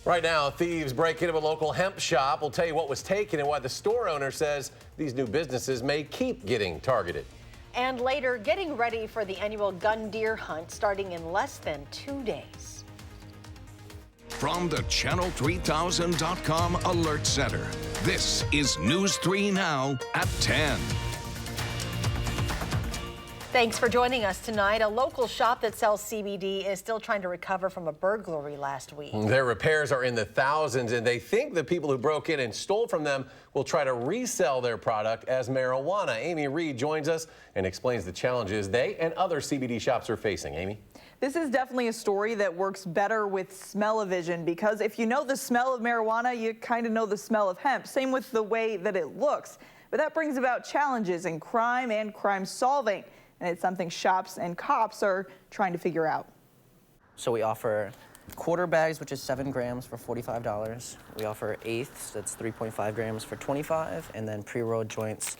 Right now, thieves break into a local hemp shop. We'll tell you what was taken and why the store owner says these new businesses may keep getting targeted. And later, getting ready for the annual gun deer hunt starting in less than 2 days. From the Channel3000.com Alert Center, this is News 3 Now at 10. Thanks for joining us tonight. A local shop that sells CBD is still trying to recover from a burglary last week. Their repairs are in the thousands, and they think the people who broke in and stole from them will try to resell their product as marijuana. Amy Reed joins us and explains the challenges they and other CBD shops are facing. Amy? This is definitely a story that works better with smell-o-vision, because if you know the smell of marijuana, you kind of know the smell of hemp. Same with the way that it looks. But that brings about challenges in crime and crime solving. And it's something shops and cops are trying to figure out. So we offer quarter bags, which is 7 grams for $45. We offer eighths, that's 3.5 grams for $25. And then pre-rolled joints,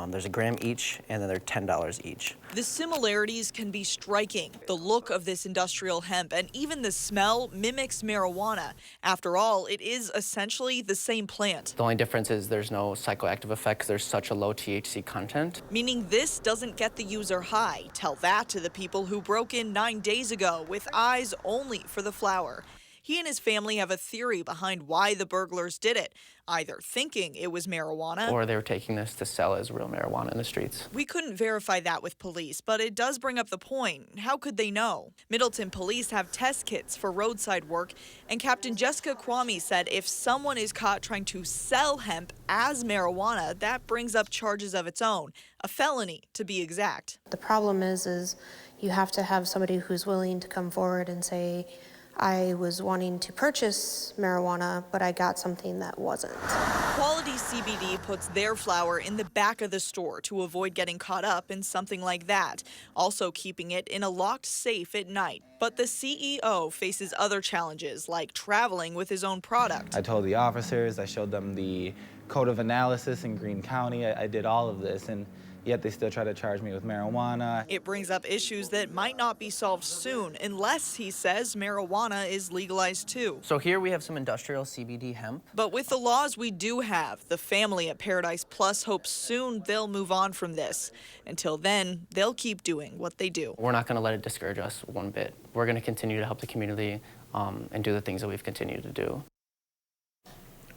there's a gram each, and then they're $10 each. The similarities can be striking. The look of this industrial hemp and even the smell mimics marijuana. After all, it is essentially the same plant. The only difference is there's no psychoactive effects. There's such a low THC content. Meaning this doesn't get the user high. Tell that to the people who broke in 9 days ago with eyes only for the flower. He and his family have a theory behind why the burglars did it, either thinking it was marijuana, Or they were taking this to sell as real marijuana in the streets. We couldn't verify that with police, but it does bring up the point. How could they know? Middleton police have test kits for roadside work, and Captain Jessica Kwame said if someone is caught trying to sell hemp as marijuana, that brings up charges of its own, a felony to be exact. The problem is you have to have somebody who's willing to come forward and say, I was wanting to purchase marijuana, but I got something that wasn't. Quality CBD puts their flower in the back of the store to avoid getting caught up in something like that, also keeping it in a locked safe at night. But the CEO faces other challenges, like traveling with his own product. I told the officers, I showed them the code of analysis in Greene County. I did all of this, and yet they still try to charge me with marijuana. It brings up issues that might not be solved soon unless, he says, marijuana is legalized too. So here we have some industrial CBD hemp. But with the laws we do have, the family at Paradise Plus hopes soon they'll move on from this. Until then, they'll keep doing what they do. We're not going to let it discourage us one bit. We're going to continue to help the community and do the things that we've continued to do.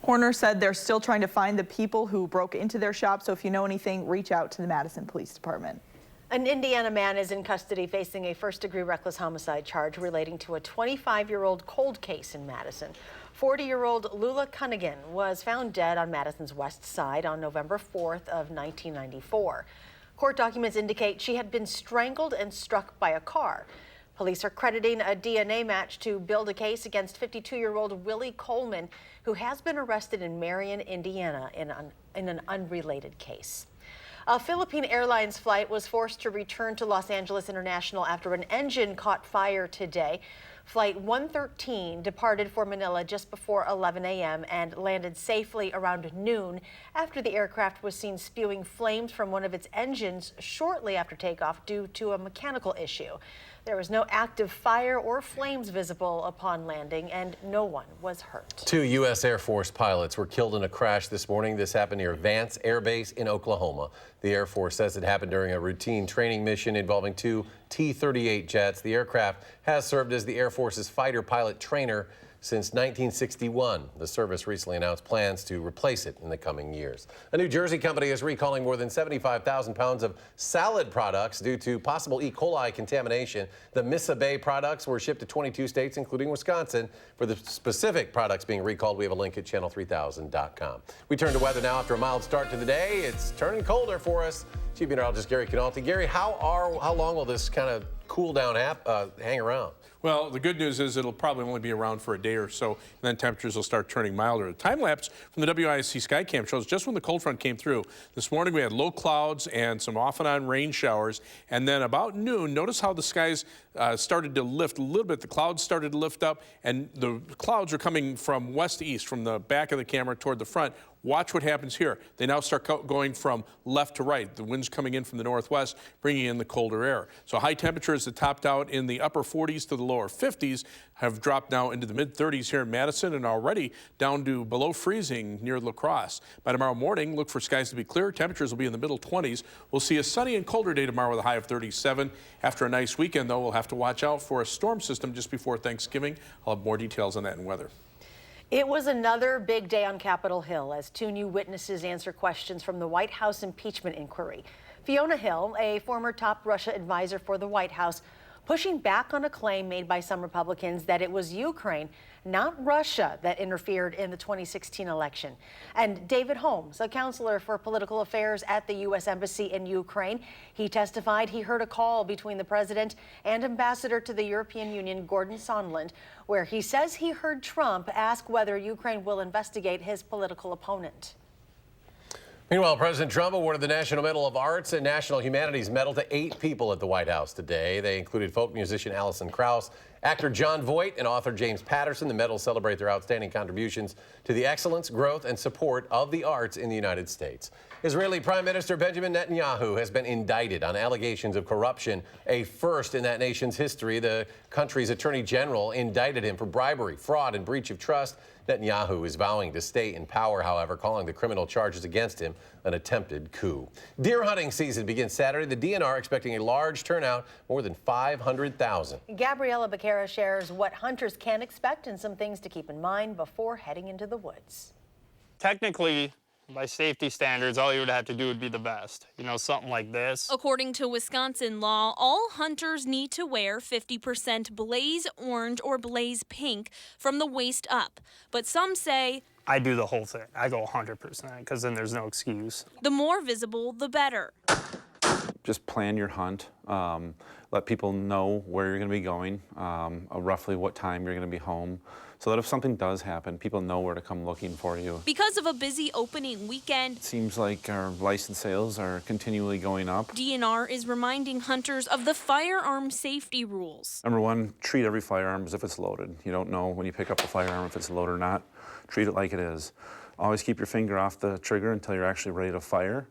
Horner said they're still trying to find the people who broke into their shop, so if you know anything, reach out to the Madison Police Department. An Indiana man is in custody facing a first-degree reckless homicide charge relating to a 25-year-old cold case in Madison. 40-year-old Lula Cunnigan was found dead on Madison's west side on November 4th of 1994. Court documents indicate she had been strangled and struck by a car. Police are crediting a DNA match to build a case against 52-year-old Willie Coleman, who has been arrested in Marion, Indiana, in an unrelated case. A Philippine Airlines flight was forced to return to Los Angeles International after an engine caught fire today. Flight 113 departed for Manila just before 11 a.m. and landed safely around noon after the aircraft was seen spewing flames from one of its engines shortly after takeoff due to a mechanical issue. There was no active fire or flames visible upon landing, and no one was hurt. 2 U.S. Air Force pilots were killed in a crash this morning. This happened near Vance Air Base in Oklahoma. The Air Force says it happened during a routine training mission involving 2 T-38 jets. The aircraft has served as the Air Force's fighter pilot trainer since 1961. The service recently announced plans to replace it in the coming years. A New Jersey company is recalling more than 75,000 pounds of salad products due to possible Ecoli contamination. The Missa Bay products were shipped to 22 states, including Wisconsin. For the specific products being recalled, we have a link at channel3000.com. We turn to weather now. After a mild start to the day, it's turning colder for us. Chief Meteorologist Gary Canalti. Gary, how long will this kind of cool down hang around? Well, the good news is it'll probably only be around for a day or so, and then temperatures will start turning milder. The time lapse from the WISC Skycam shows just when the cold front came through. This morning we had low clouds and some off and on rain showers, and then about noon, notice how the skies started to lift a little bit. The clouds started to lift up, and the clouds are coming from west to east, from the back of the camera toward the front. Watch what happens here. They now start going from left to right. The wind's coming in from the northwest, bringing in the colder air. So high temperatures that topped out in the upper 40s to the lower 50s have dropped now into the mid-30s here in Madison and already down to below freezing near La Crosse. By tomorrow morning, look for skies to be clear. Temperatures will be in the middle 20s. We'll see a sunny and colder day tomorrow with a high of 37. After a nice weekend, though, we'll have to watch out for a storm system just before Thanksgiving. I'll have more details on that in weather. It was another big day on Capitol Hill as 2 new witnesses answer questions from the White House impeachment inquiry. Fiona Hill, a former top Russia advisor for the White House, pushing back on a claim made by some Republicans that it was Ukraine, not Russia, that interfered in the 2016 election. And David Holmes, a counselor for political affairs at the U.S. Embassy in Ukraine, he testified he heard a call between the president and ambassador to the European Union, Gordon Sondland, where he says he heard Trump ask whether Ukraine will investigate his political opponent. Meanwhile, President Trump awarded the National Medal of Arts and National Humanities Medal to 8 people at the White House today. They included folk musician Alison Krauss, actor John Voight, and author James Patterson. The medals celebrate their outstanding contributions to the excellence, growth, and support of the arts in the United States. Israeli Prime Minister Benjamin Netanyahu has been indicted on allegations of corruption, a first in that nation's history. The country's attorney general indicted him for bribery, fraud, and breach of trust. Netanyahu is vowing to stay in power, however, calling the criminal charges against him an attempted coup. Deer hunting season begins Saturday. The DNR expecting a large turnout, more than 500,000. Gabriella Becerra shares what hunters can expect and some things to keep in mind before heading into the woods. Technically, by safety standards, all you would have to do would be the vest. You know, something like this. According to Wisconsin law, all hunters need to wear 50% blaze orange or blaze pink from the waist up. But some say I do the whole thing. I go 100% because then there's no excuse. the more visible, the better. Just plan your hunt. Let people know where you're going to be going, roughly what time you're going to be home, so that if something does happen, people know where to come looking for you. Because of a busy opening weekend, It seems like our license sales are continually going up. DNR is reminding hunters of the firearm safety rules. Number one, treat every firearm as if it's loaded. You don't know when you pick up the firearm if it's loaded or not. Treat it like it is. Always keep your finger off the trigger until you're actually ready to fire.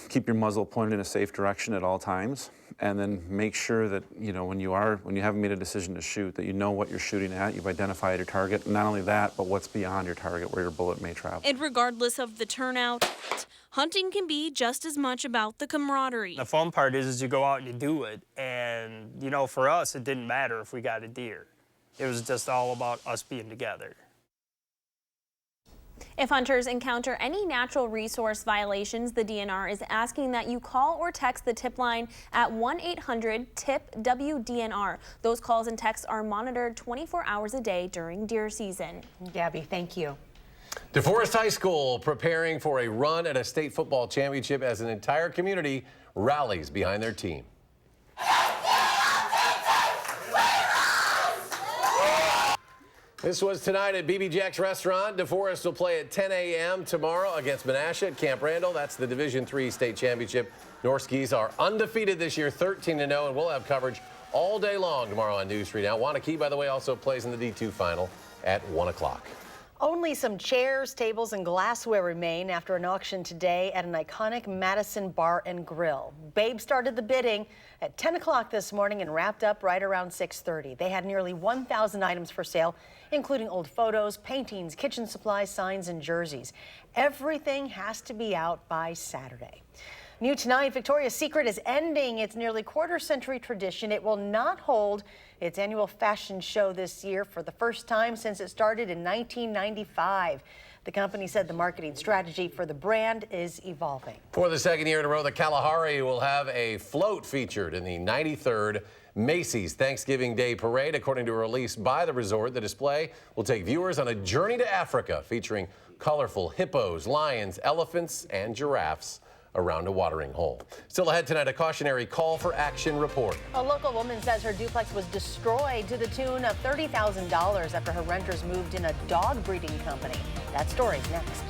Keep your muzzle pointed in a safe direction at all times, and then make sure that, you know, when you haven't made a decision to shoot, that you know what you're shooting at, you've identified your target, and not only that, but what's beyond your target, where your bullet may travel. And regardless of the turnout, hunting can be just as much about the camaraderie. The fun part is you go out and you do it. And, you know, for us, it didn't matter if we got a deer. It was just all about us being together. If hunters encounter any natural resource violations, the DNR is asking that you call or text the tip line at 1-800-TIP-WDNR. Those calls and texts are monitored 24 hours a day during deer season. Gabby, thank you. DeForest High School preparing for a run at a state football championship as an entire community rallies behind their team. This was tonight at BB Jack's Restaurant. DeForest will play at 10 a.m. tomorrow against Menasha at Camp Randall. That's the Division III state championship. Norskis are undefeated this year, 13-0, and we'll have coverage all day long tomorrow on News 3 Now. Ncaa, by the way, also plays in the D2 final at 1 o'clock. Only some chairs, tables, and glassware remain after an auction today at an iconic Madison bar and grill. Babe started the bidding at 10 o'clock this morning and wrapped up right around 6:30. They had nearly 1,000 items for sale, including old photos, paintings, kitchen supplies, signs, and jerseys. Everything has to be out by Saturday. New tonight, Victoria's Secret is ending its nearly quarter-century tradition. It will not hold its annual fashion show this year for the first time since it started in 1995. The company said the marketing strategy for the brand is evolving. For the second year in a row, the Kalahari will have a float featured in the 93rd Macy's Thanksgiving Day Parade. According to a release by the resort, the display will take viewers on a journey to Africa featuring colorful hippos, lions, elephants, and giraffes around a watering hole. Still ahead tonight, a cautionary call for action report. A local woman says her duplex was destroyed to the tune of $30,000 after her renters moved in a dog breeding company. That story's next.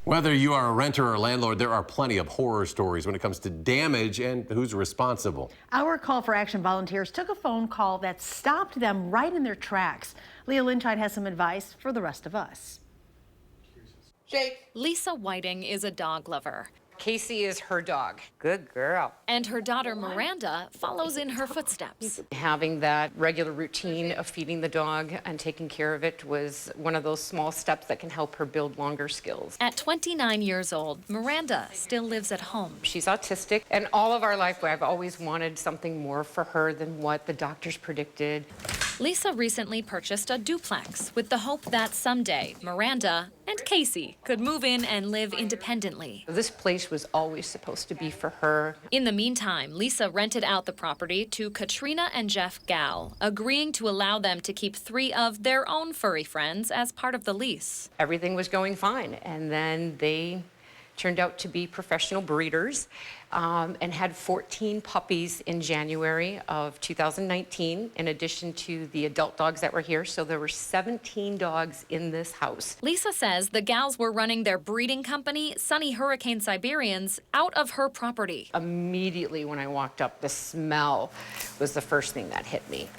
Whether you are a renter or a landlord, there are plenty of horror stories when it comes to damage and who's responsible. Our Call for Action volunteers took a phone call that stopped them right in their tracks. Leah Lynchide has some advice for the rest of us. Jake. Lisa Whiting is a dog lover. Casey is her dog. Good girl. And her daughter Miranda follows in her footsteps. Having that regular routine of feeding the dog and taking care of it was one of those small steps that can help her build longer skills. At 29 years old, Miranda still lives at home. She's autistic, and all of our life I've always wanted something more for her than what the doctors predicted. Lisa recently purchased a duplex with the hope that someday Miranda and Casey could move in and live independently. This place was always supposed to be for her. In the meantime, Lisa rented out the property to Katrina and Jeff Gow, agreeing to allow them to keep 3 of their own furry friends as part of the lease. Everything was going fine, and then they turned out to be professional breeders and had 14 puppies in January of 2019, in addition to the adult dogs that were here. So there were 17 dogs in this house. Lisa says the Gals were running their breeding company, Sunny Hurricane Siberians, out of her property. Immediately when I walked up, the smell was the first thing that hit me.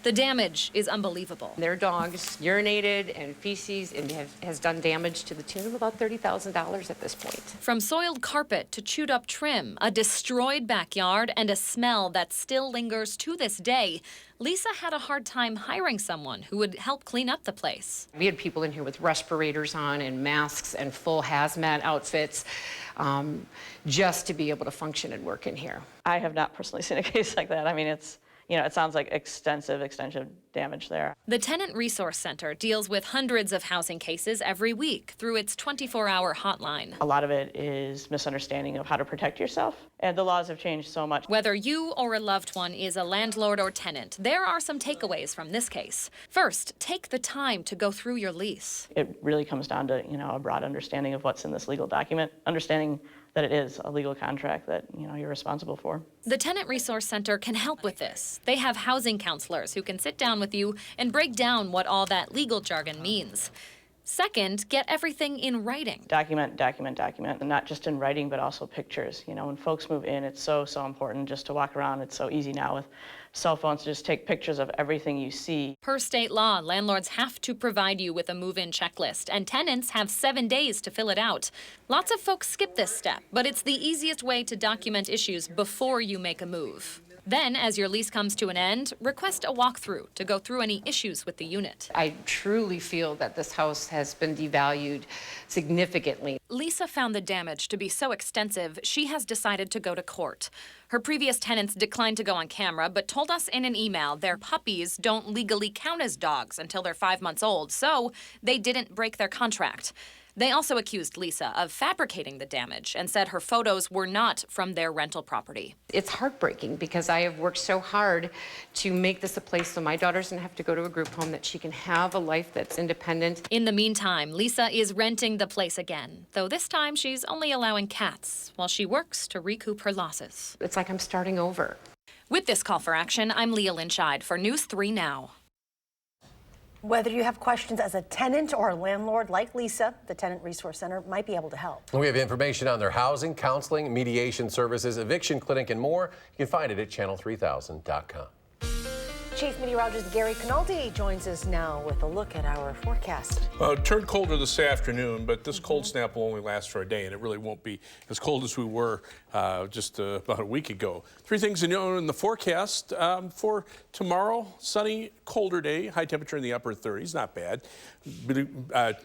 The damage is unbelievable. Their dogs urinated and feces and has done damage to the tune of about $30,000 at this point. From soiled carpet to chewed up trim, a destroyed backyard, and a smell that still lingers to this day, Lisa had a hard time hiring someone who would help clean up the place. We had people in here with respirators on and masks and full hazmat outfits just to be able to function and work in here. I have not personally seen a case like that. I mean, it sounds like extensive damage there. The Tenant Resource Center deals with hundreds of housing cases every week through its 24-hour hotline. A lot of it is misunderstanding of how to protect yourself, and the laws have changed so much. Whether you or a loved one is a landlord or tenant, there are some takeaways from this case. First, take the time to go through your lease. It really comes down to, a broad understanding of what's in this legal document, understanding that it is a legal contract that, you're responsible for. The Tenant Resource Center can help with this. They have housing counselors who can sit down with you and break down what all that legal jargon means. Second, get everything in writing. Document, and not just in writing, but also pictures. When folks move in, it's so important just to walk around. It's so easy now with cell phones to just take pictures of everything you see. Per state law, landlords have to provide you with a move-in checklist, and tenants have 7 days to fill it out. Lots of folks skip this step, but it's the easiest way to document issues before you make a move. Then, as your lease comes to an end, request a walkthrough to go through any issues with the unit. I truly feel that this house has been devalued significantly. Lisa found the damage to be so extensive, she has decided to go to court. Her previous tenants declined to go on camera, but told us in an email their puppies don't legally count as dogs until they're 5 months old, so they didn't break their contract. They also accused Lisa of fabricating the damage and said her photos were not from their rental property. It's heartbreaking because I have worked so hard to make this a place so my daughter doesn't have to go to a group home, that she can have a life that's independent. In the meantime, Lisa is renting the place again, though this time she's only allowing cats while she works to recoup her losses. It's like I'm starting over. With this call for action, I'm Leah Lynchide for News 3 Now. Whether you have questions as a tenant or a landlord like Lisa, the Tenant Resource Center might be able to help. We have information on their housing, counseling, mediation services, eviction clinic, and more. You can find it at channel3000.com. Chief Meteorologist Gary Canaldi joins us now with a look at our forecast. It turned colder this afternoon, but this cold snap will only last for a day, and it really won't be as cold as we were just about a week ago. 3 things to know in the forecast for tomorrow: sunny, colder day, high temperature in the upper 30s, not bad.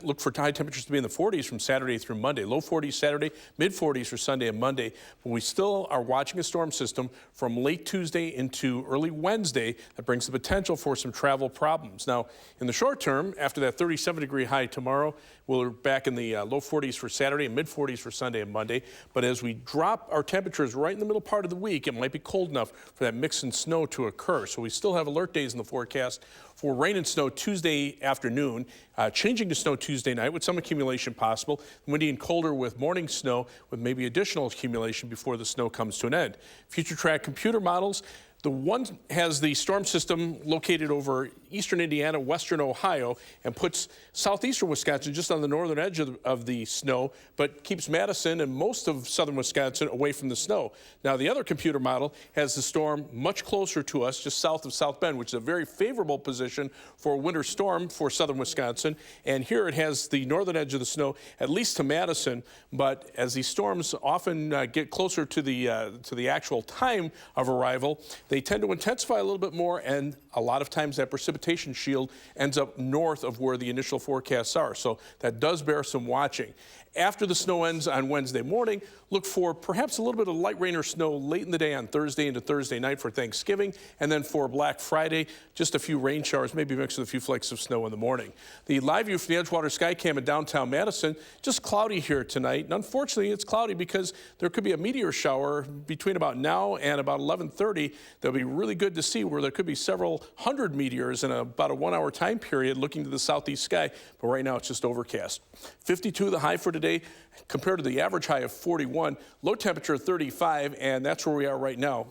Look for high temperatures to be in the 40s from Saturday through Monday. Low 40s Saturday, mid 40s for Sunday and Monday. But we still are watching a storm system from late Tuesday into early Wednesday that brings the potential for some travel problems. Now, in the short term, after that 37-degree high tomorrow, we're back in the low 40s for Saturday and mid 40s for Sunday and Monday. But as we drop our temperatures right in the middle part of the week, it might be cold enough for that mix and snow to occur. So we still have alert days in the forecast for rain and snow Tuesday afternoon, changing to snow Tuesday night with some accumulation possible. Windy and colder with morning snow with maybe additional accumulation before the snow comes to an end. Future track computer models The one has the storm system located over eastern Indiana, western Ohio, and puts southeastern Wisconsin just on the northern edge of the snow, but keeps Madison and most of southern Wisconsin away from the snow. Now, the other computer model has the storm much closer to us, just south of South Bend, which is a very favorable position for a winter storm for southern Wisconsin. And here it has the northern edge of the snow, at least to Madison. But as these storms often get closer to the actual time of arrival, they tend to intensify a little bit more, and a lot of times that precipitation shield ends up north of where the initial forecasts are. So that does bear some watching. After the snow ends on Wednesday morning, look for perhaps a little bit of light rain or snow late in the day on Thursday into Thursday night for Thanksgiving. And then for Black Friday, just a few rain showers, maybe mixed with a few flakes of snow in the morning. The live view from the Edgewater Skycam in downtown Madison, just cloudy here tonight. And unfortunately, it's cloudy because there could be a meteor shower between about now and about 11:30. That'll be really good to see, where there could be several hundred meteors in about a 1 hour time period looking to the southeast sky. But right now, it's just overcast. 52 the high for today, compared to the average high of 41, low temperature 35, and that's where we are right now.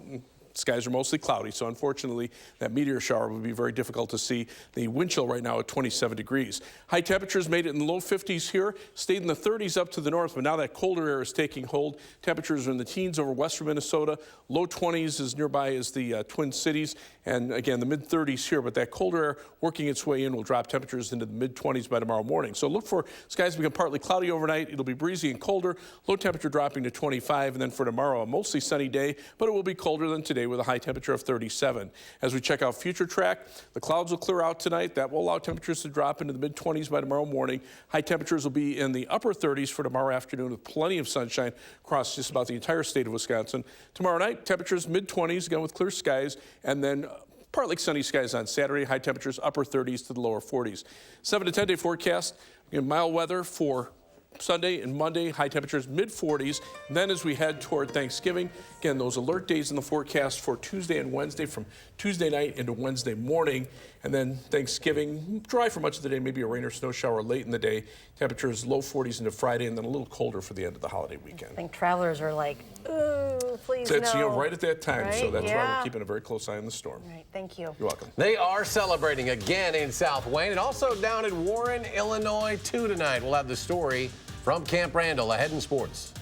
Skies are mostly cloudy, so unfortunately that meteor shower would be very difficult to see. The wind chill right now at 27 degrees. High temperatures made it in the low 50s here, stayed in the 30s up to the north, but now that colder air is taking hold. Temperatures are in the teens over western Minnesota. Low 20s as nearby as the Twin Cities, and again the mid 30s here, but that colder air working its way in will drop temperatures into the mid 20s by tomorrow morning. So look for skies to become partly cloudy overnight. It'll be breezy and colder, low temperature dropping to 25, and then for tomorrow a mostly sunny day, but it will be colder than today with a high temperature of 37. As we check out future track, the clouds will clear out tonight. That will allow temperatures to drop into the mid 20s by tomorrow morning. High temperatures will be in the upper 30s for tomorrow afternoon with plenty of sunshine across just about the entire state of Wisconsin. Tomorrow night, temperatures mid 20s again with clear skies, and then partly sunny skies on Saturday. High temperatures upper 30s to the lower 40s. 7 to 10 day forecast. Again, mild weather for Sunday and Monday, high temperatures mid 40s. And then as we head toward Thanksgiving, again, those alert days in the forecast for Tuesday and Wednesday from Tuesday night into Wednesday morning. And then Thanksgiving, dry for much of the day, maybe a rain or snow shower late in the day. Temperatures low 40s into Friday, and then a little colder for the end of the holiday weekend. I think travelers are like, ooh, please no. It's right at that time, right? so that's why we're keeping a very close eye on the storm. All right, thank you. You're welcome. They are celebrating again in South Wayne and also down in Warren, Illinois, too, tonight. We'll have the story from Camp Randall ahead in sports.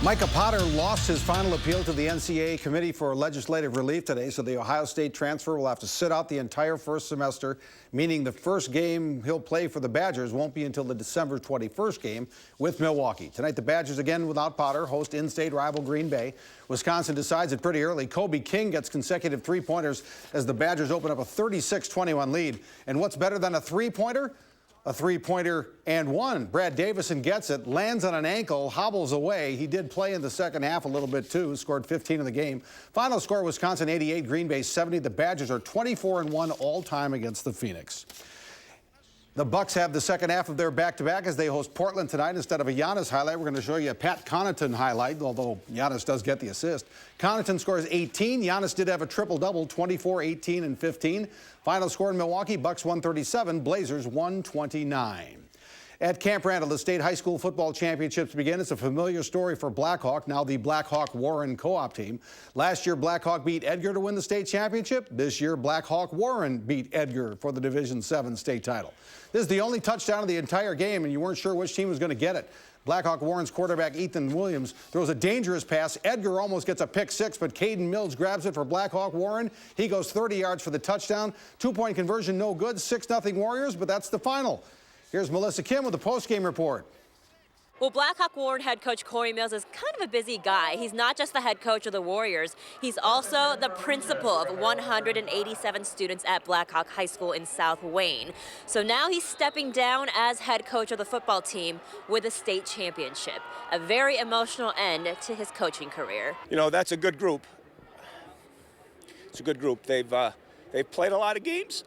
Micah Potter lost his final appeal to the Ncaa Committee for Legislative Relief today, so the Ohio State transfer will have to sit out the entire first semester, meaning the first game he'll play for the Badgers won't be until the December 21st game with Milwaukee. Tonight, the Badgers, again without Potter, host in-state rival Green Bay. Wisconsin decides it pretty early. Kobe King gets consecutive three-pointers as the Badgers open up a 36-21 lead. And what's better than a three-pointer? A three-pointer and one. Brad Davison gets it, lands on an ankle, hobbles away. He did play in the second half a little bit, too, scored 15 in the game. Final score, Wisconsin 88, Green Bay 70. The Badgers are 24-1 all-time against the Phoenix. The Bucks have the second half of their back-to-back as they host Portland tonight. Instead of a Giannis highlight, we're going to show you a Pat Connaughton highlight, although Giannis does get the assist. Connaughton scores 18. Giannis did have a triple-double, 24, 18, and 15. Final score in Milwaukee, Bucks 137, Blazers 129. At Camp Randall, the state high school football championships begin. It's a familiar story for Blackhawk, now the Blackhawk-Warren co-op team. Last year, Blackhawk beat Edgar to win the state championship. This year, Blackhawk-Warren beat Edgar for the Division VII state title. This is the only touchdown of the entire game, and you weren't sure which team was going to get it. Blackhawk-Warren's quarterback Ethan Williams throws a dangerous pass. Edgar almost gets a pick six, but Caden Mills grabs it for Blackhawk-Warren. He goes 30 yards for the touchdown. Two-point conversion, no good. 6-0 Warriors, but that's the final. Here's Melissa Kim with the post-game report. Well, Blackhawk-Warren head coach Corey Mills is kind of a busy guy. He's not just the head coach of the Warriors. He's also the principal of 187 students at Blackhawk High School in South Wayne. So now he's stepping down as head coach of the football team with a state championship. A very emotional end to his coaching career. You know, that's a good group. It's a good group. They've played a lot of games.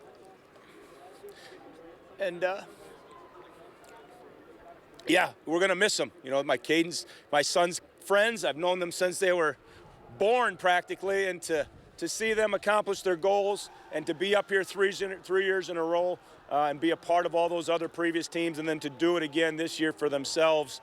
And yeah, we're going to miss them. You know, my son's friends, I've known them since they were born practically, and to see them accomplish their goals and to be up here 3 years in a row and be a part of all those other previous teams and then to do it again this year for themselves,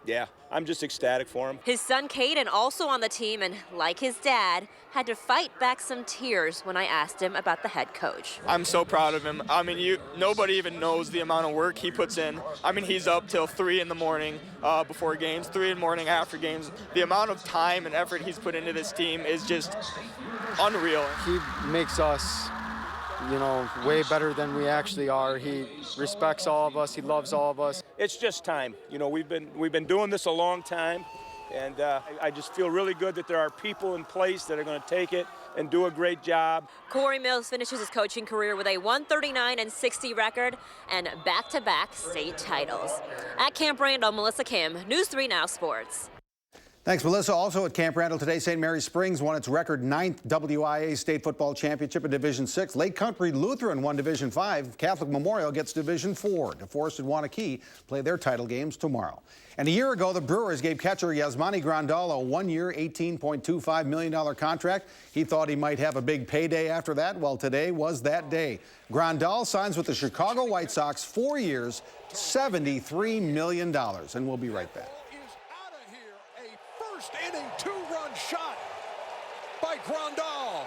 yeah, I'm just ecstatic for him. His son Caden also on the team, and like his dad, had to fight back some tears when I asked him about the head coach. I'm so proud of him. I mean, nobody even knows the amount of work he puts in. I mean, he's up till 3 in the morning before games, 3 in the morning after games. The amount of time and effort he's put into this team is just unreal. He makes us, you know, way better than we actually are. He respects all of us. He loves all of us. It's just time. You know, we've been doing this a long time, and I just feel really good that there are people in place that are going to take it and do a great job. Corey Mills finishes his coaching career with a 139-60 record and back-to-back state titles. At Camp Randall, Melissa Kim, News 3 Now Sports. Thanks, Melissa. Also at Camp Randall today, St. Mary Springs won its record 9th WIA State Football Championship in Division VI. Lake Country Lutheran won Division V. Catholic Memorial gets Division IV. DeForest and Wanakee play their title games tomorrow. And a year ago, the Brewers gave catcher Yasmani Grandal a 1-year, $18.25 million contract. He thought he might have a big payday after that. Well, today was that day. Grandal signs with the Chicago White Sox, 4 years, $73 million. And we'll be right back. Inning, 2-run shot by Grandal.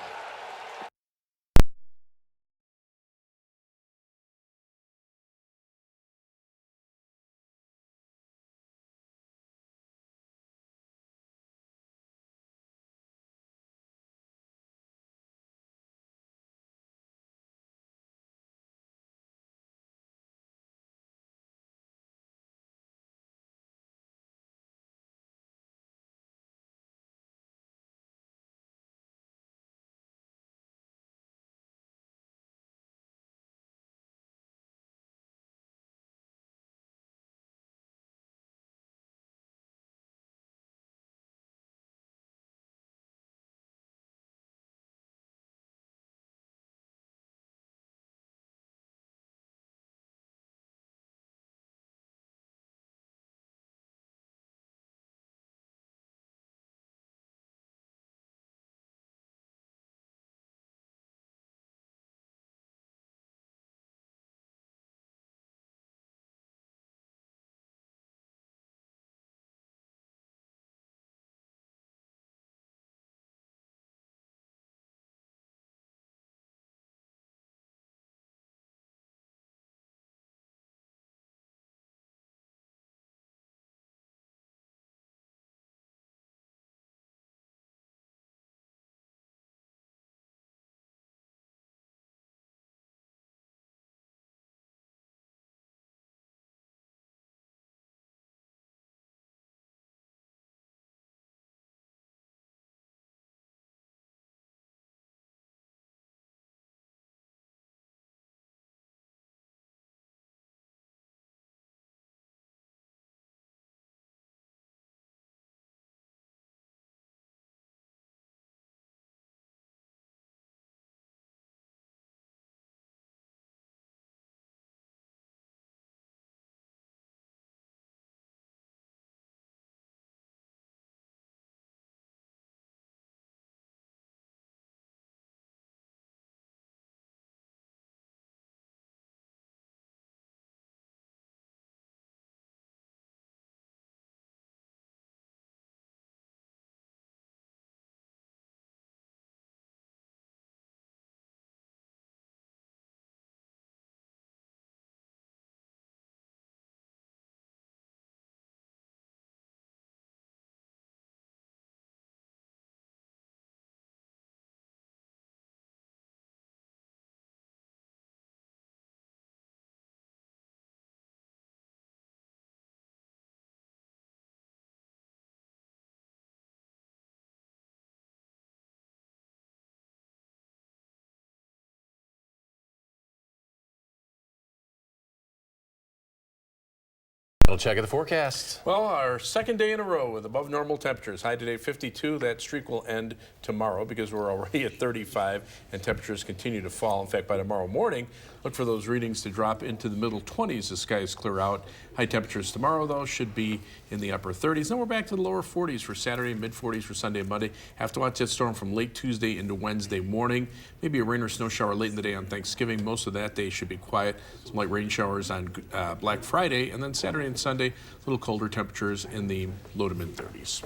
We'll check the forecast. Well, our second day in a row with above normal temperatures. High today 52. That streak will end tomorrow because we're already at 35 and temperatures continue to fall. In fact, by tomorrow morning, look for those readings to drop into the middle 20s as skies clear out. High temperatures tomorrow, though, should be in the upper 30s. Then we're back to the lower 40s for Saturday, mid 40s for Sunday and Monday. Have to watch that storm from late Tuesday into Wednesday morning. Maybe a rain or snow shower late in the day on Thanksgiving. Most of that day should be quiet. Some light rain showers on Black Friday, and then Saturday and Sunday, a little colder temperatures in the low to mid 30s.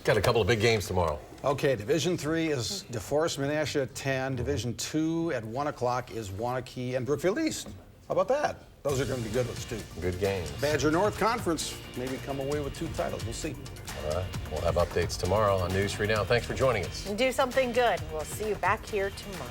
Got a couple of big games tomorrow. Okay, Division 3 is DeForest Menasha at 10. Division 2 at 1 o'clock is Wanakee and Brookfield East. How about that? Those are going to be good ones, too. Good games. Badger North Conference maybe come away with 2 titles. We'll see. All right. We'll have updates tomorrow on News 3 Now. Thanks for joining us. And do something good. We'll see you back here tomorrow.